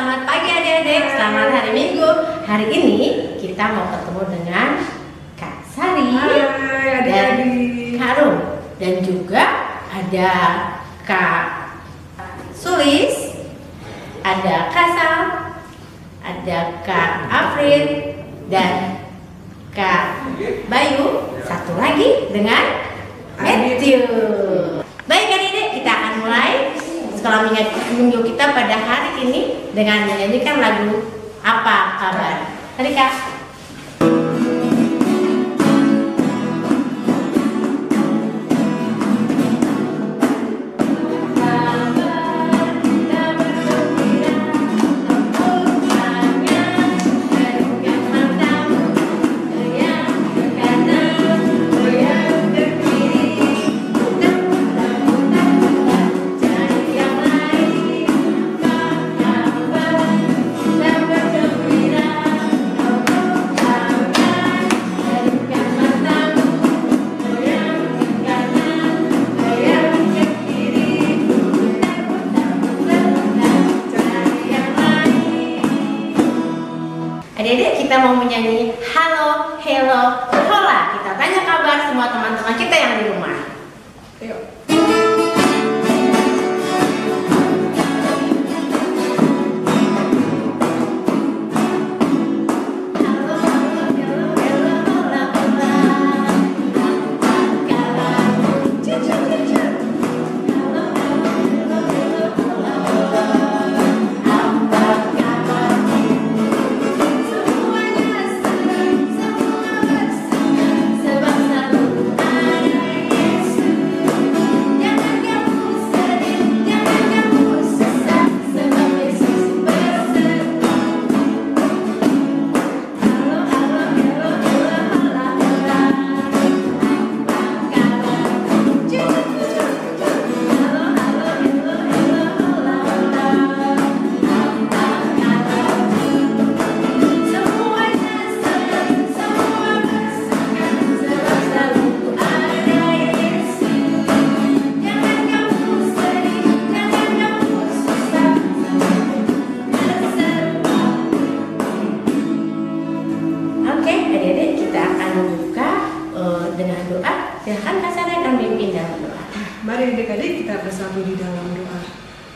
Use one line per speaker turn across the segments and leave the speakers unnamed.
selamat pagi adik-adik, selamat hari Minggu. Hari ini kita mau ketemu dengan Kak Sari dan Kak Rum. Dan juga ada Kak Sulis, ada Kak Sal, ada Kak Afrin, dan Kak Bayu. Satu lagi dengan Matthew. Baik adik-adik, kita akan mulai sekolah minggu kita pada hari ini dengan menyanyikan lagu Apa Kabar. Tadi Kak. Adik-adik, kita mau menyanyi Halo, Hello, Hola. Kita tanya kabar semua teman-teman kita yang di rumah. Ayo. Dengan doa, silahkan Kak Sari akan memimpin dalam doa.
Mari adik-adik kita bersatu di dalam doa.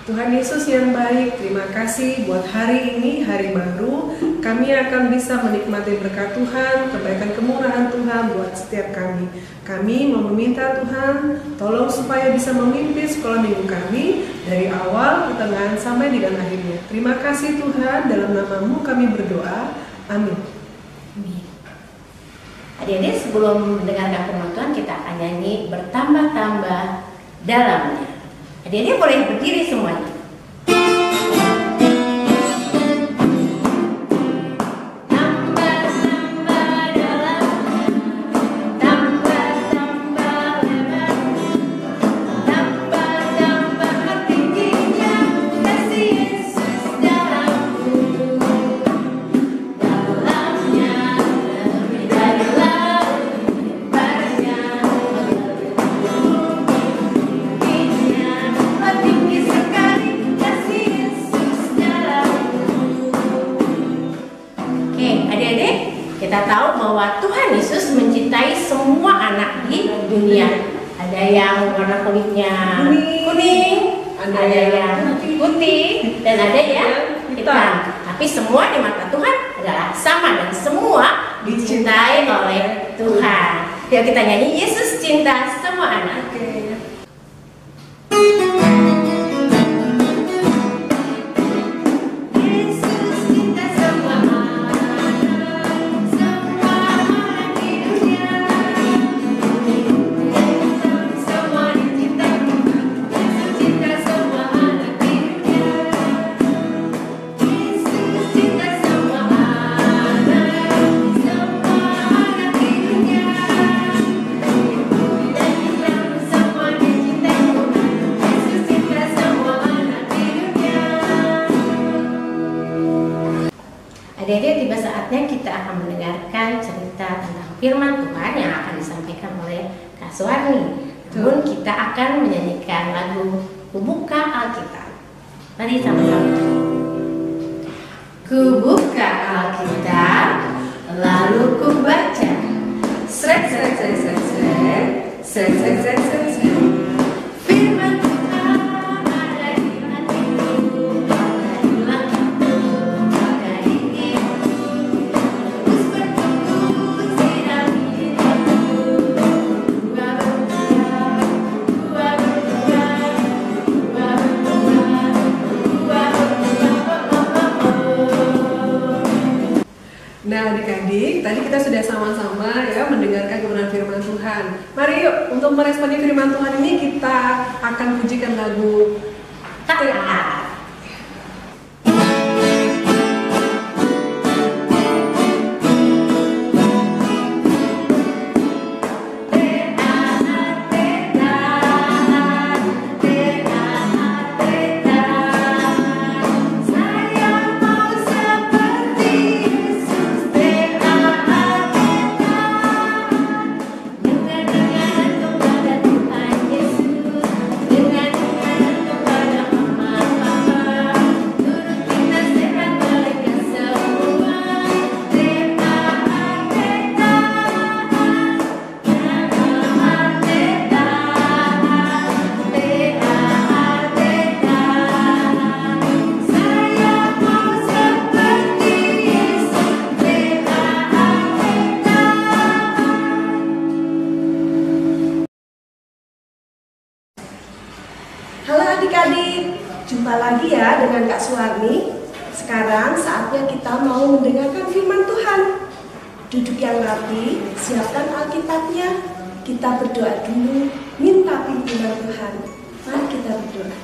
Tuhan Yesus yang baik, terima kasih buat hari ini, hari baru. Kami akan bisa menikmati berkat Tuhan, kebaikan kemurahan Tuhan buat setiap kami. Kami mau meminta Tuhan, tolong supaya bisa memimpin sekolah minggu kami dari awal, pertengahan, sampai dengan akhirnya. Terima kasih Tuhan, dalam nama-Mu kami berdoa. Amin.
Adik-adik, sebelum mendengarkan firman Tuhan, kita akan nyanyi Bertambah-tambah Dalamnya. Adik-adik boleh berdiri semuanya. Kita tahu bahwa Tuhan Yesus mencintai semua anak di dunia. Ada yang warna kulitnya kuning, ada yang putih, dan ada yang hitam. Tapi semua di mata Tuhan adalah sama dan semua dicintai oleh Tuhan. Yuk kita nyanyi Yesus cinta semua anak. Adik-adik, tiba saatnya kita akan mendengarkan cerita tentang firman Tuhan yang akan disampaikan oleh Kak Suwarni. Namun kita akan menyanyikan lagu Membuka Alkitab. Mari sama-sama. Ku buka Alkitab, lalu ku baca.
Srek, srek, srek, srek, srek. Srek, srek, srek, srek, srek.
Firman Tuhan ada di hatiku, ada di langkahku, ada di hidupku. Terus bertumbuh sinar hidupku. Gua berubah, gua berubah, gua berubah, gua berubah.
Nah, adik-adik, tadi kita sudah sama-sama ya mendengarkan kebenaran firman Tuhan. Mari yuk, untuk meresponi firman Tuhan ini kita akan pujikan lagu
Taat.
Halo adik-adik, jumpa lagi ya dengan Kak Suwarni. Sekarang saatnya kita mau mendengarkan firman Tuhan. Duduk yang rapi, siapkan Alkitabnya. Kita berdoa dulu, minta pimpinan Tuhan. Mari kita berdoa.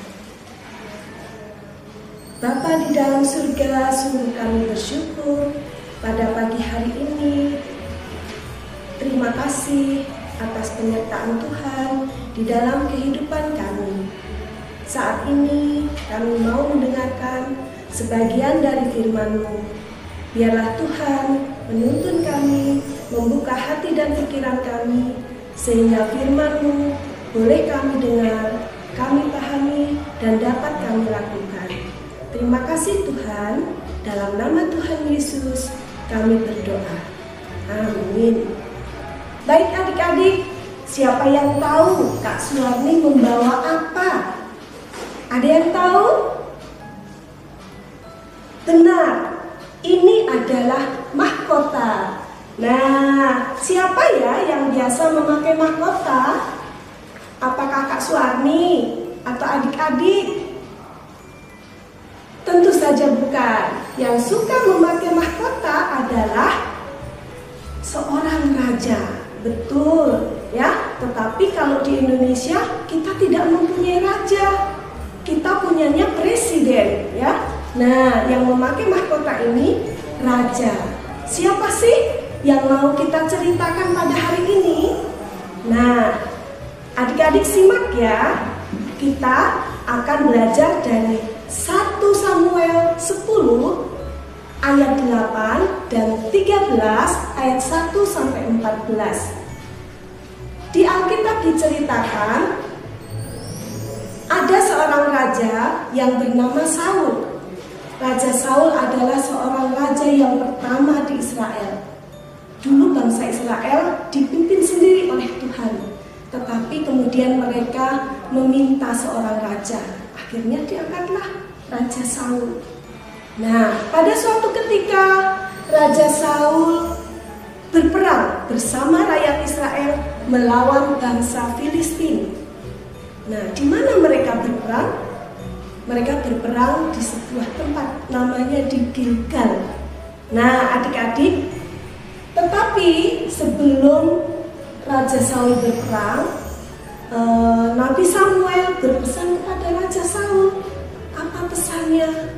Bapa di dalam surga, sungguh kami bersyukur pada pagi hari ini. Terima kasih atas penyertaan Tuhan di dalam kehidupan kami. Saat ini kami mau mendengarkan sebagian dari firman-Mu. Biarlah Tuhan menuntun kami, membuka hati dan pikiran kami, sehingga firman-Mu boleh kami dengar, kami pahami, dan dapat kami lakukan. Terima kasih Tuhan, dalam nama Tuhan Yesus kami berdoa. Amin. Baik adik-adik, siapa yang tahu Kak Suwarni membawa apa? Ada yang tahu? Benar, ini adalah mahkota. Nah, siapa ya yang biasa memakai mahkota? Apakah Kak Suwarni atau adik-adik? Tentu saja bukan. Yang suka memakai mahkota adalah seorang raja. Betul, ya. Tetapi kalau di Indonesia kita tidak mempunyai raja. Kita punyanya presiden, ya. Nah, yang memakai mahkota ini raja. Siapa sih yang mau kita ceritakan pada hari ini? Nah, adik-adik simak ya. Kita akan belajar dari 1 Samuel 10 ayat 8 dan 13 ayat 1 sampai 14. Di Alkitab diceritakan ada seorang raja yang bernama Saul. Raja Saul adalah seorang raja yang pertama di Israel. Dulu bangsa Israel dipimpin sendiri oleh Tuhan, tetapi kemudian mereka meminta seorang raja. Akhirnya diangkatlah Raja Saul. Nah, pada suatu ketika Raja Saul berperang bersama rakyat Israel melawan bangsa Filistin. Nah, di mana mereka berperang? Mereka berperang di sebuah tempat namanya di Gilgal. Nah, adik-adik, tetapi sebelum Raja Saul berperang, Nabi Samuel berpesan kepada Raja Saul. Apa pesannya?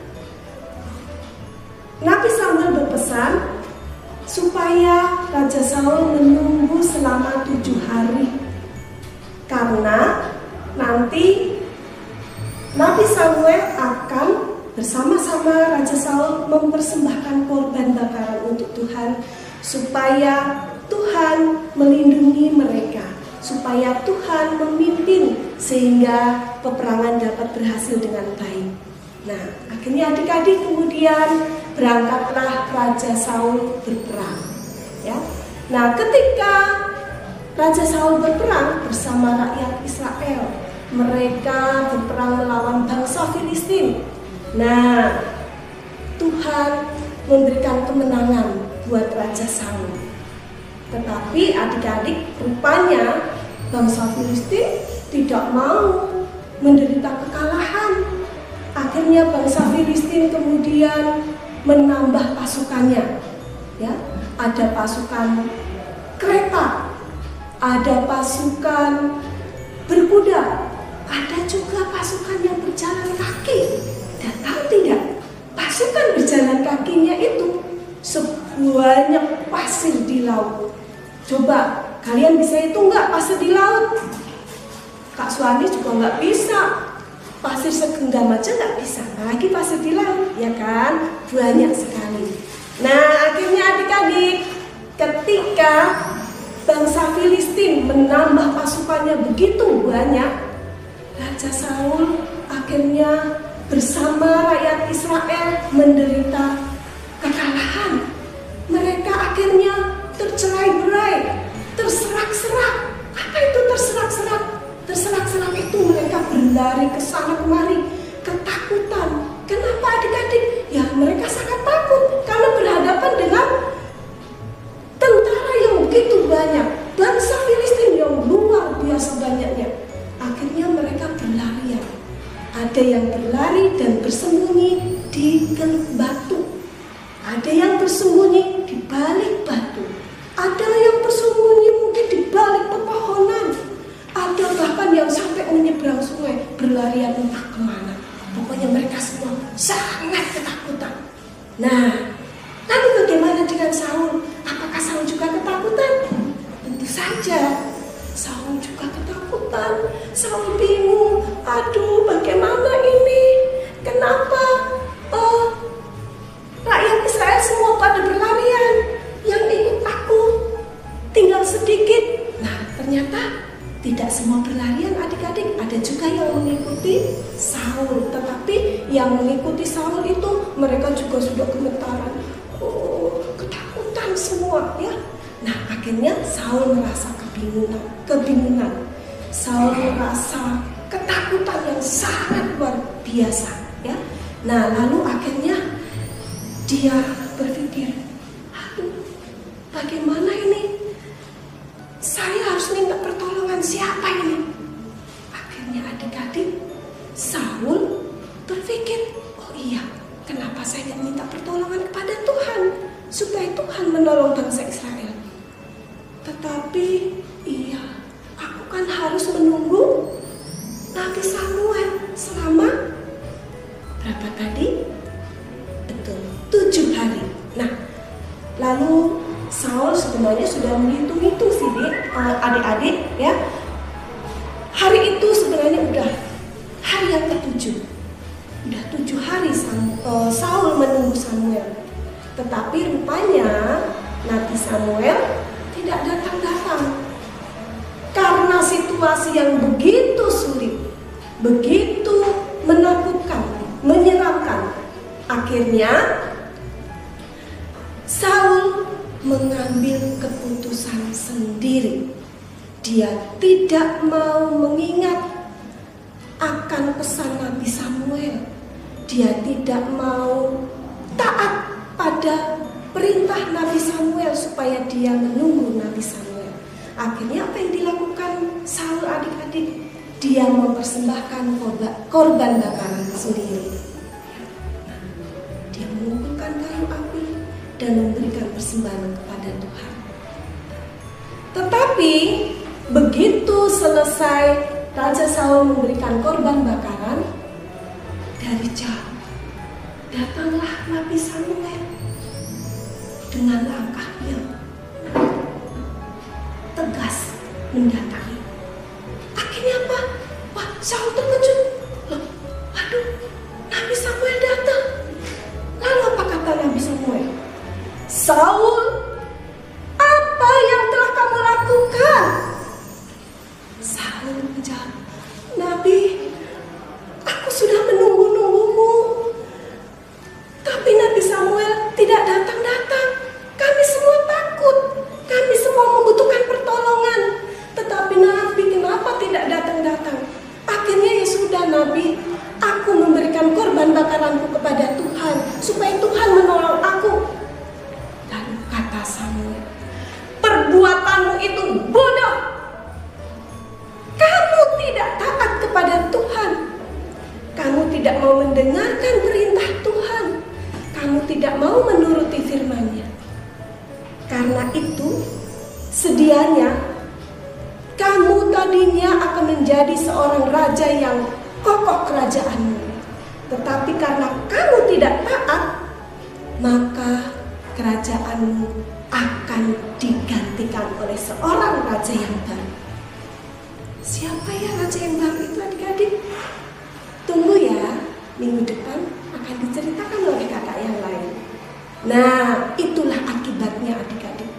Nabi Samuel berpesan supaya Raja Saul menunggu selama 7 hari, karena nanti Nabi Samuel akan bersama-sama Raja Saul mempersembahkan korban bakaran untuk Tuhan, supaya Tuhan melindungi mereka, supaya Tuhan memimpin sehingga peperangan dapat berhasil dengan baik. Nah, akhirnya adik-adik kemudian berangkatlah Raja Saul berperang. Ya. Nah, ketika Raja Saul berperang bersama rakyat Israel, mereka berperang melawan bangsa Filistin. Nah, Tuhan memberikan kemenangan buat Raja Saul. Tetapi adik-adik, rupanya bangsa Filistin tidak mau menderita kekalahan. Akhirnya bangsa Filistin kemudian menambah pasukannya. Ya, ada pasukan kereta, ada pasukan berkuda, ada juga pasukan yang berjalan kaki. Dan tahu tidak, pasukan berjalan kakinya itu sebanyak pasir di laut. Coba kalian bisa hitung nggak pasir di laut? Kak Suwani juga nggak bisa. Pasir segenggam aja nggak bisa, lagi pasir di laut, ya kan? Banyak sekali. Nah, akhirnya adik-adik, ketika bangsa Filistin menambah pasukannya begitu banyak, Raja Saul akhirnya bersama rakyat Israel menderita kekalahan. Mereka akhirnya tercerai-berai, terserak-serak. Apa itu terserak-serak? Terserak-serak itu mereka berlari ke sana kemari, ketakutan. Kenapa adik-adik? Ya, mereka sangat takut karena berhadapan dengan tentara yang begitu banyak, bangsa Filistin yang luar biasa banyaknya. Akhirnya mereka berlarian. Ada yang berlari dan bersembunyi di batu. Ada yang bersembunyi di balik batu. Ada yang bersembunyi mungkin di balik pepohonan. Ada bahkan yang sampai menyeberang sungai, berlarian entah kemana. Pokoknya mereka semua sangat ketakutan. Nah, lalu bagaimana dengan Saul? Apakah Saul juga ketakutan? Tentu saja, Saul juga ketakutan. Saul bingung, aduh bagaimana ini? Kenapa rakyat Israel semua pada berlarian? Yang ikut aku tinggal sedikit. Nah, ternyata tidak semua berlarian adik-adik, ada juga yang mengikuti Saul. Tetapi yang mengikuti Saul itu mereka juga sudah gemetaran, ketakutan semua ya. Nah, akhirnya Saul merasa kebingungan. Saul merasa ketakutan yang sangat luar biasa ya. Nah, lalu akhirnya dia berpikir, aduh, bagaimana ini? Saya harus minta pertolongan siapa ini? Akhirnya adik-adik, Saul berpikir, oh iya, kenapa saya tidak minta pertolongan kepada Tuhan supaya Tuhan menolong bangsa Israel? Tetapi iya, aku kan harus menunggu Nabi Samuel selama berapa tadi? Betul, 7 hari. Nah, lalu Saul sebenarnya sudah menghitung-hitung sih adik-adik ya. Hari itu sebenarnya udah hari yang ke-7. Udah 7 hari Saul menunggu Samuel. Tetapi rupanya Nabi Samuel tidak datang-datang. Karena situasi yang begitu sulit, begitu menakutkan, menyeramkan. Akhirnya Saul mengambil keputusan sendiri. Dia tidak mau mengingat akan pesan Nabi Samuel. Dia tidak mau taat pada perintah Nabi Samuel supaya dia menunggu Nabi Samuel. Akhirnya apa yang dilakukan Saul adik-adik? Dia mempersembahkan korban bakaran sendiri. Dia mengumpulkan kayu api dan memberikan persembahan kepada Tuhan. Tetapi begitu selesai Raja Saul memberikan korban bakaran, dari jauh datanglah Nabi Samuel dengan langkah yang tegas mendatangi. Akhirnya apa? Wah, Saul terkejut. Loh, aduh, Nabi Samuel datang. Lalu apa kata Nabi Samuel? Saul, apa yang telah kamu lakukan? Saul menjawab, Nabi, aku sudah menunggu-nunggumu. Tapi Nabi Samuel, mendengarkan perintah Tuhan, kamu tidak mau menuruti firman-Nya. Karena itu, sedianya kamu tadinya akan menjadi seorang raja yang kokoh kerajaanmu. Tetapi karena kamu tidak taat, maka kerajaanmu akan digantikan oleh seorang raja yang baru. Siapa ya raja yang baru itu, adik-adik? Tunggu ya, minggu depan akan diceritakan oleh kakak yang lain. Nah, itulah akibatnya adik-adik.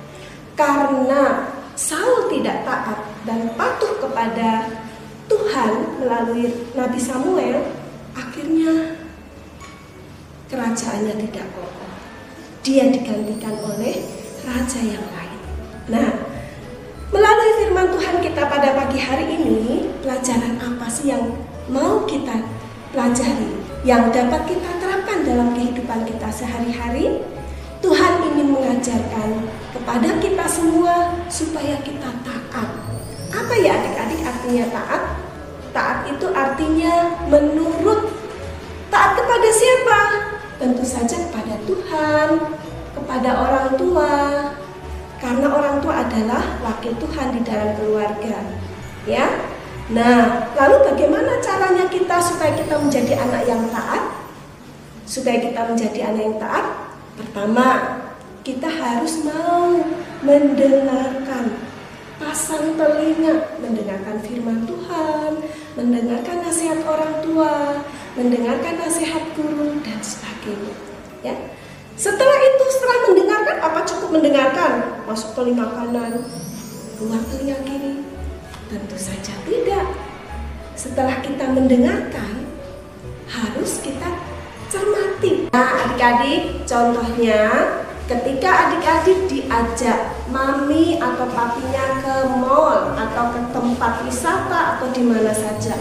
Karena Saul tidak taat dan patuh kepada Tuhan melalui Nabi Samuel, akhirnya kerajaannya tidak kokoh. Dia digantikan oleh raja yang lain. Nah, melalui firman Tuhan kita pada pagi hari ini, pelajaran apa sih yang mau kita pelajari, yang dapat kita terapkan dalam kehidupan kita sehari-hari? Tuhan ingin mengajarkan kepada kita semua supaya kita taat. Apa ya adik-adik artinya taat? Taat itu artinya menurut. Taat kepada siapa? Tentu saja kepada Tuhan, kepada orang tua. Karena orang tua adalah wakil Tuhan di dalam keluarga. Ya. Nah, lalu bagaimana caranya kita supaya kita menjadi anak yang taat? Supaya kita menjadi anak yang taat, pertama, kita harus mau mendengarkan, pasang telinga, mendengarkan firman Tuhan, mendengarkan nasihat orang tua, mendengarkan nasihat guru, dan sebagainya. Ya. Setelah itu, setelah mendengarkan, apa cukup mendengarkan? Masuk telinga kanan, keluar telinga kiri? Tentu saja tidak. Setelah kita mendengarkan, harus kita cermati. Nah, adik-adik, contohnya ketika adik-adik diajak mami atau papinya ke mall atau ke tempat wisata atau di mana saja,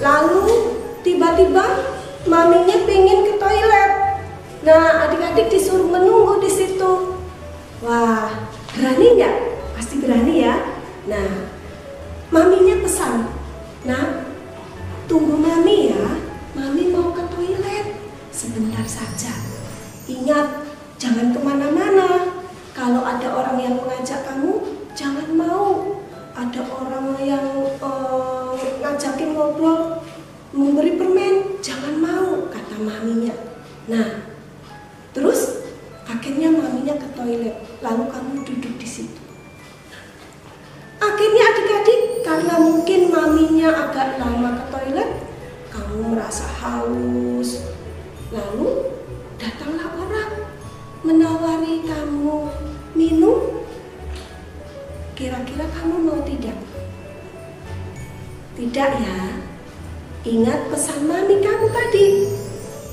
lalu tiba-tiba maminya pengen ke toilet. Nah, adik-adik disuruh menunggu di situ. Wah, berani nggak? Pasti berani ya. Nah, maminya pesan, "Nah, tunggu mami ya. Mami mau ke toilet sebentar saja. Ingat, jangan kemana-mana. Kalau ada orang yang mengajak kamu, jangan mau. Ada orang yang ngajakin ngobrol, memberi permen, jangan mau," kata maminya. Nah, terus akhirnya maminya ke toilet, lalu kamu duduk di situ. Akhirnya adik-adik, karena mungkin maminya agak lama ke toilet, kamu merasa haus. Lalu datanglah orang menawari kamu minum. Kira-kira kamu mau tidak? Tidak ya. Ingat pesan mami kamu tadi.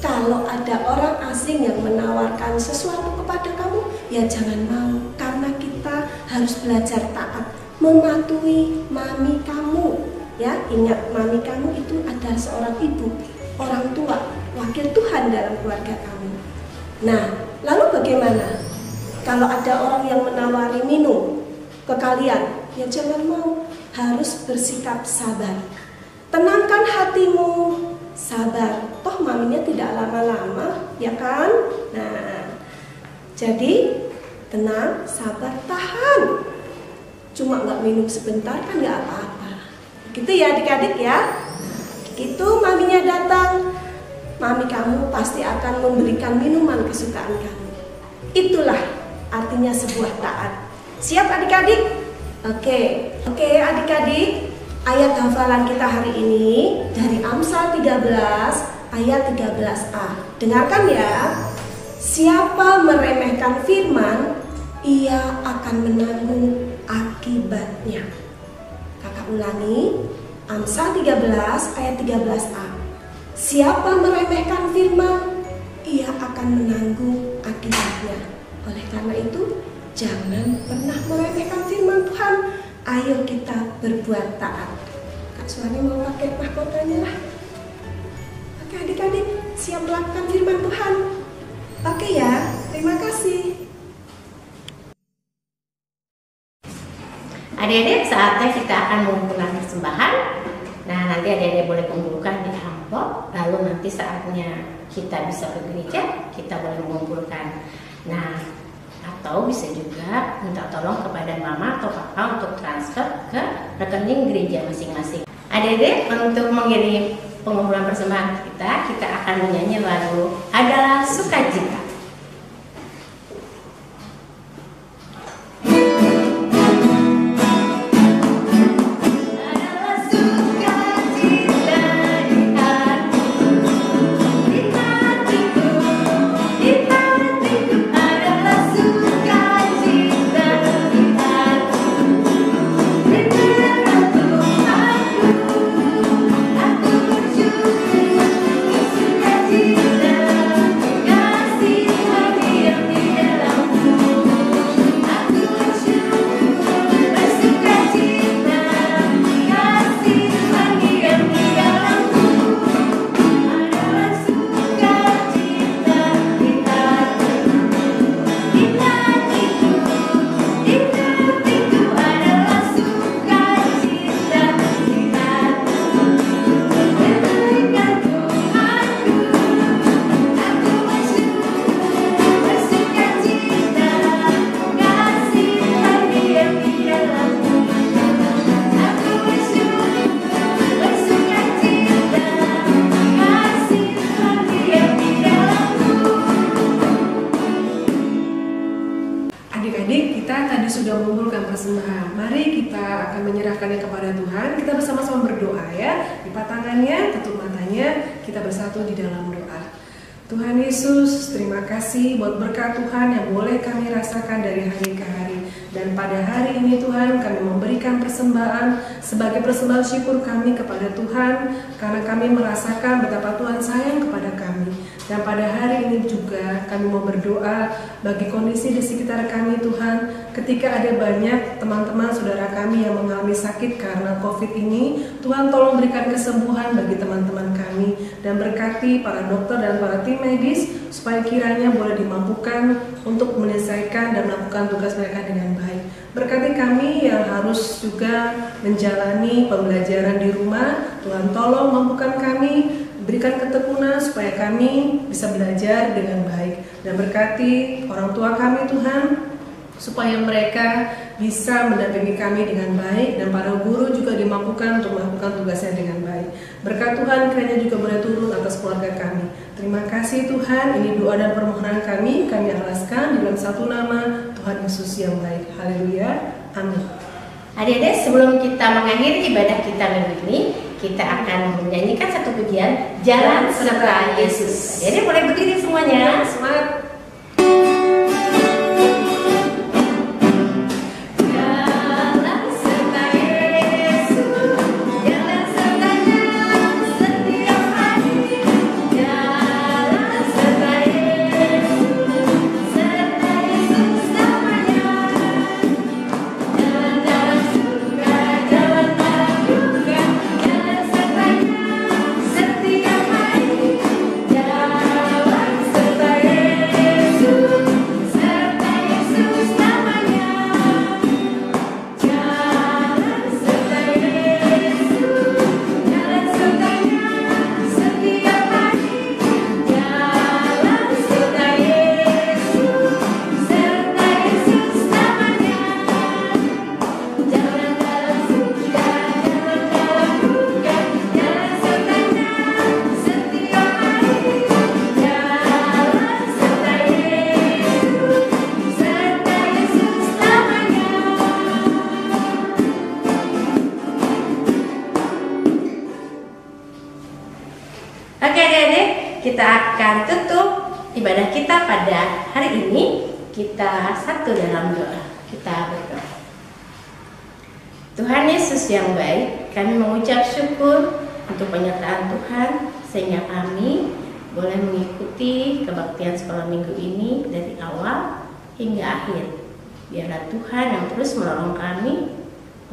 Kalau ada orang asing yang menawarkan sesuatu kepada kamu, ya jangan mau. Karena kita harus belajar taat, mematuhi mami kamu. Ya, ingat mami kamu itu adalah seorang ibu, orang tua, wakil Tuhan dalam keluarga kamu. Nah, lalu bagaimana? Kalau ada orang yang menawari minum ke kalian, ya jangan mau, harus bersikap sabar. Tenangkan hatimu, sabar. Toh maminya tidak lama-lama, ya kan? Nah, jadi tenang, sabar, tahan. Cuma nggak minum sebentar kan nggak apa-apa. Gitu ya adik-adik ya. Begitu maminya datang, mami kamu pasti akan memberikan minuman kesukaan kamu. Itulah artinya sebuah taat. Siap adik-adik? Oke adik-adik. Ayat hafalan kita hari ini dari Amsal 13 ayat 13a. Dengarkan ya. Siapa meremehkan firman, ia akan menanggung akibatnya. Kakak ulangi, Amsal 13 ayat 13a. Siapa meremehkan firman, ia akan menanggung akibatnya. Oleh karena itu, jangan pernah meremehkan firman Tuhan. Ayo kita berbuat taat. Kak Suhani mau pakai mahkotanya lah. Oke adik-adik, siap melakukan firman Tuhan. Oke ya, terima kasih.
Adik-adik, saatnya kita akan mengumpulkan persembahan. Nah, nanti adik-adik boleh kumpulkan di amplop, lalu nanti saatnya kita bisa ke gereja, kita boleh mengumpulkan. Nah, atau bisa juga minta tolong kepada mama atau papa untuk transfer ke rekening gereja masing-masing. Adik-adik, untuk mengirim pengumpulan persembahan kita akan menyanyi lagu Adalah Sukacita.
Adik-adik, kita tadi sudah mengumpulkan persembahan. Mari kita akan menyerahkannya kepada Tuhan. Kita bersama-sama berdoa ya. Lipat tangannya, tutup matanya, kita bersatu di dalam doa. Tuhan Yesus, terima kasih buat berkat Tuhan yang boleh kami rasakan dari hari ke hari. Dan pada hari ini Tuhan, kami memberikan persembahan sebagai persembahan syukur kami kepada Tuhan, karena kami merasakan betapa Tuhan sayang kepada kami. Dan pada hari ini juga kami mau berdoa bagi kondisi di sekitar kami Tuhan, ketika ada banyak teman-teman saudara kami yang mengalami sakit karena COVID ini, Tuhan tolong berikan kesembuhan bagi teman-teman kami dan berkati para dokter dan para tim medis supaya kiranya boleh dimampukan untuk menyelesaikan dan melakukan tugas mereka dengan baik. Berkati kami yang harus juga menjalani pembelajaran di rumah, Tuhan tolong mampukan kami, berikan ketekunan supaya kami bisa belajar dengan baik. Dan berkati orang tua kami Tuhan, supaya mereka bisa mendampingi kami dengan baik, dan para guru juga dimampukan untuk melakukan tugasnya dengan baik. Berkat Tuhan kiranya juga boleh turun atas keluarga kami. Terima kasih Tuhan, ini doa dan permohonan kami alaskan dalam satu nama Tuhan Yesus yang baik. Haleluya, amin.
Adik-adik, sebelum kita mengakhiri ibadah kita minggu ini, kita akan menyanyikan satu pujian, Jalan Serta Yesus. Adik-adik boleh berdiri semuanya.
Semangat.
Kita akan tutup ibadah kita pada hari ini. Kita satu dalam doa. Kita berdoa. Tuhan Yesus yang baik, kami mengucap syukur untuk penyertaan Tuhan sehingga kami boleh mengikuti kebaktian sekolah minggu ini dari awal hingga akhir. Biarlah Tuhan yang terus menolong kami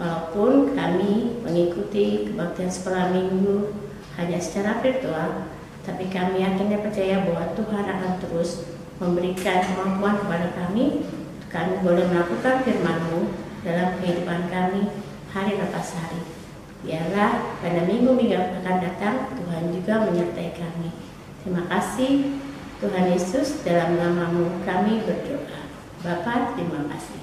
walaupun kami mengikuti kebaktian sekolah minggu hanya secara virtual. Tapi kami yakin dan percaya bahwa Tuhan akan terus memberikan kemampuan kepada kami. Kami boleh melakukan firman-Mu dalam kehidupan kami hari lepas hari. Biarlah pada minggu-minggu yang akan datang Tuhan juga menyertai kami. Terima kasih Tuhan Yesus, dalam nama-Mu kami berdoa. Bapa, terima kasih.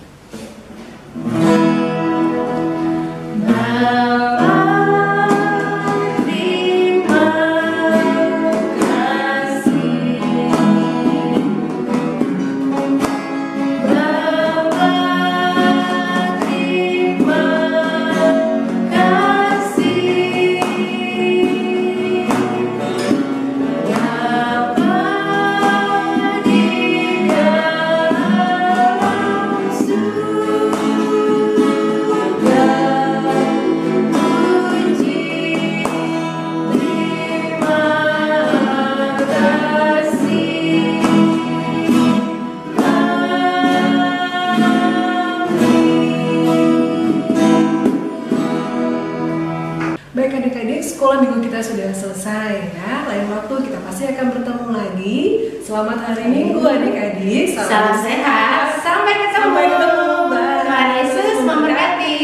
Baik adik-adik, sekolah minggu kita sudah selesai ya. Lain waktu kita pasti akan bertemu lagi. Selamat hari Minggu adik-adik.
Salam sehat. Sampai ketemu.
Sampai ketemu. Bye.
Tuhan Yesus memberkati.